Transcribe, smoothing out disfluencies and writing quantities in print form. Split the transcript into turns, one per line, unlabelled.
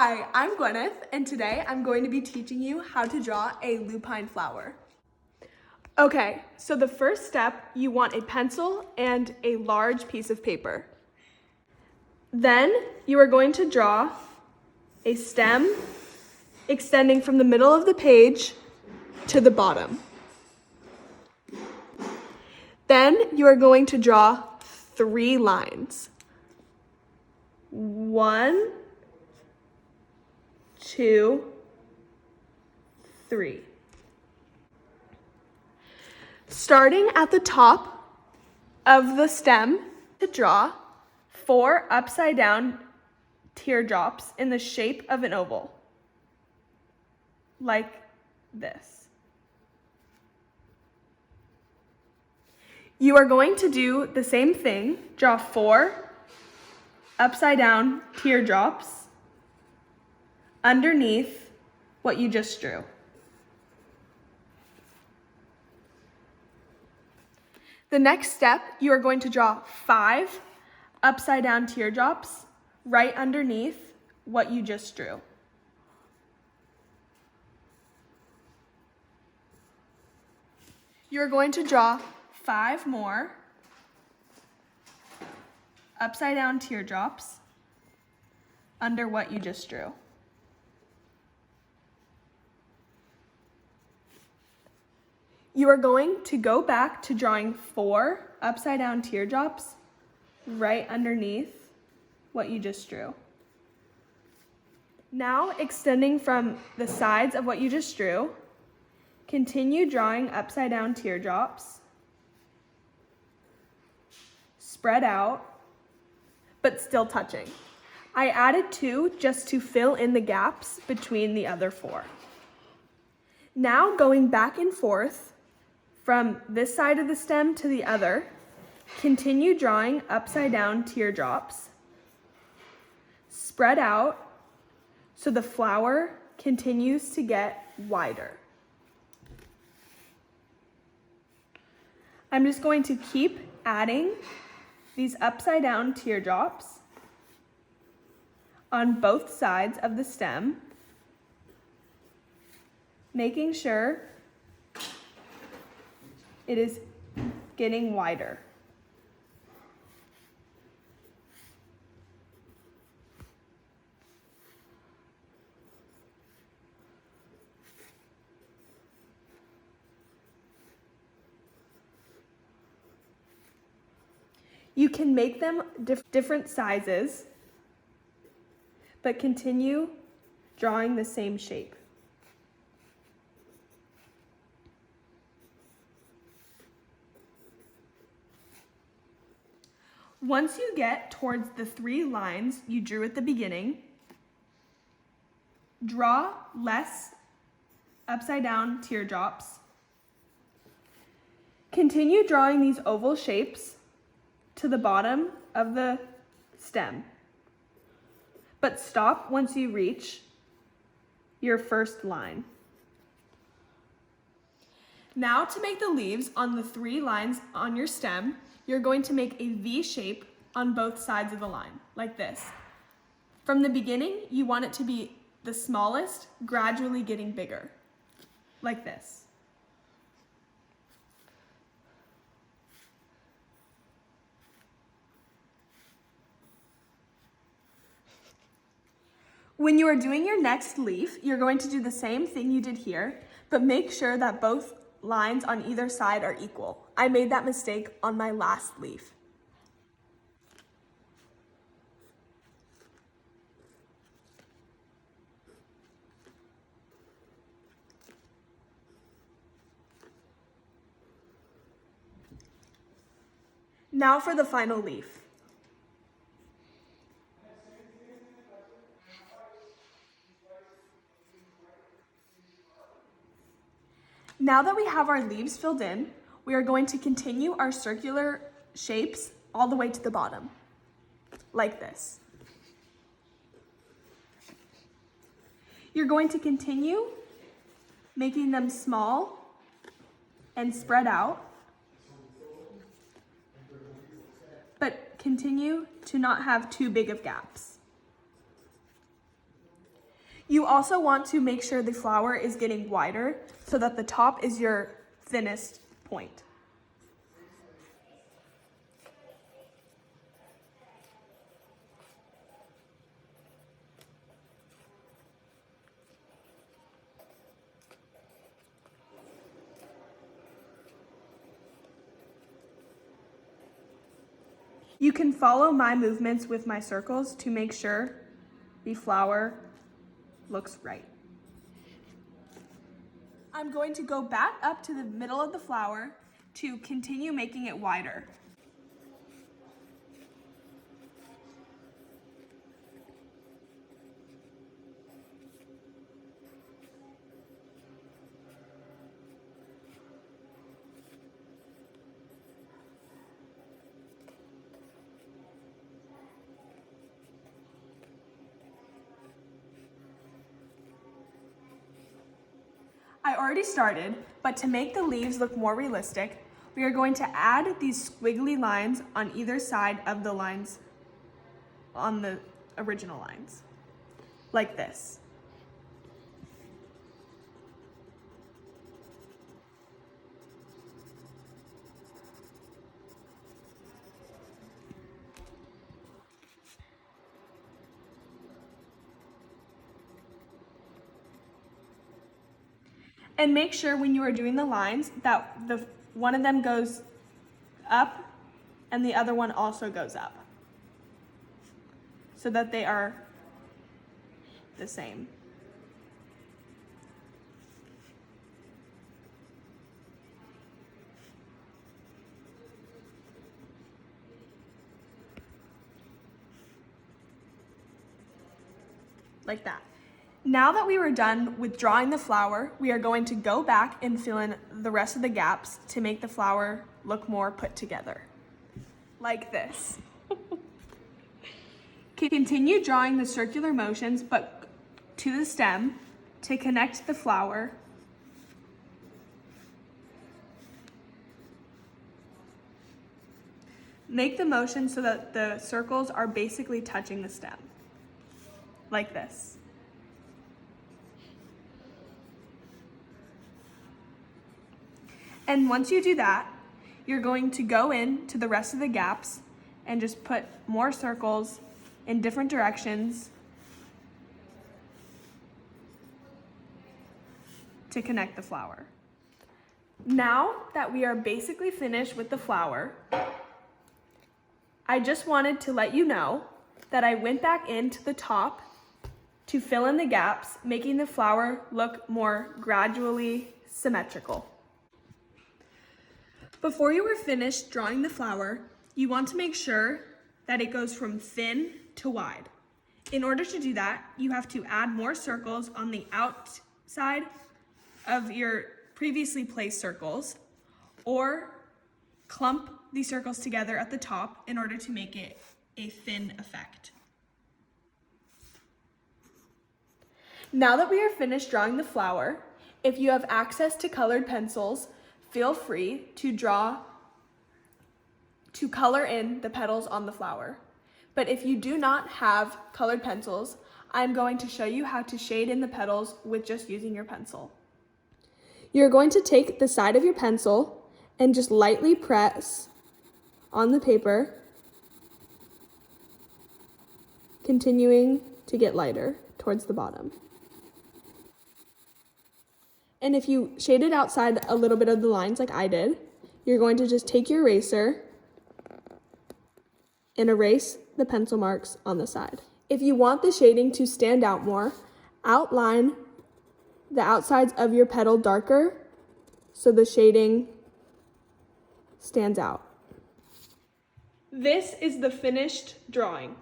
Hi, I'm Gwyneth, and today I'm going to be teaching you how to draw a lupine flower. Okay, so the first step, you want a pencil and a large piece of paper. Then you are going to draw a stem extending from the middle of the page to the bottom. Then you are going to draw 3 lines. 1, 2, 3. Starting at the top of the stem, to draw 4 upside down teardrops in the shape of an oval, like this. You are going to do the same thing, draw 4 upside down teardrops underneath what you just drew. The next step, you are going to draw 5 upside down teardrops right underneath what you just drew. You're going to draw 5 more upside down teardrops under what you just drew. You are going to go back to drawing 4 upside down teardrops right underneath what you just drew. Now, extending from the sides of what you just drew, continue drawing upside down teardrops, spread out, but still touching. I added 2 just to fill in the gaps between the other 4. Now, going back and forth from this side of the stem to the other, continue drawing upside down teardrops, spread out so the flower continues to get wider. I'm just going to keep adding these upside down teardrops on both sides of the stem, making sure it is getting wider. You can make them different sizes, but continue drawing the same shape. Once you get towards the 3 lines you drew at the beginning, draw less upside down teardrops. Continue drawing these oval shapes to the bottom of the stem, but stop once you reach your first line. Now, to make the leaves on the 3 lines on your stem, you're going to make a V shape on both sides of the line, like this. From the beginning, you want it to be the smallest, gradually getting bigger, like this. When you are doing your next leaf, you're going to do the same thing you did here, but make sure that both lines on either side are equal. I made that mistake on my last leaf. Now for the final leaf. Now that we have our leaves filled in, we are going to continue our circular shapes all the way to the bottom, like this. You're going to continue making them small and spread out, but continue to not have too big of gaps. You also want to make sure the flower is getting wider so that the top is your thinnest point. You can follow my movements with my circles to make sure the flower looks right. I'm going to go back up to the middle of the flower to continue making it wider. I already started, but to make the leaves look more realistic, we are going to add these squiggly lines on either side of the lines on the original lines, like this. And make sure when you are doing the lines that one of them goes up and the other one also goes up, so that they are the same. Like that. Now that we were done with drawing the flower, we are going to go back and fill in the rest of the gaps to make the flower look more put together. Like this. Continue drawing the circular motions, but to the stem to connect the flower. Make the motion so that the circles are basically touching the stem. Like this. And once you do that, you're going to go into the rest of the gaps and just put more circles in different directions to connect the flower. Now that we are basically finished with the flower, I just wanted to let you know that I went back into the top to fill in the gaps, making the flower look more gradually symmetrical. Before you are finished drawing the flower, you want to make sure that it goes from thin to wide. In order to do that, you have to add more circles on the outside of your previously placed circles, or clump these circles together at the top in order to make it a thin effect. Now that we are finished drawing the flower, if you have access to colored pencils, feel free to color in the petals on the flower. But if you do not have colored pencils, I'm going to show you how to shade in the petals with just using your pencil. You're going to take the side of your pencil and just lightly press on the paper, continuing to get lighter towards the bottom. And if you shaded outside a little bit of the lines like I did, you're going to just take your eraser and erase the pencil marks on the side. If you want the shading to stand out more, outline the outsides of your petal darker so the shading stands out. This is the finished drawing.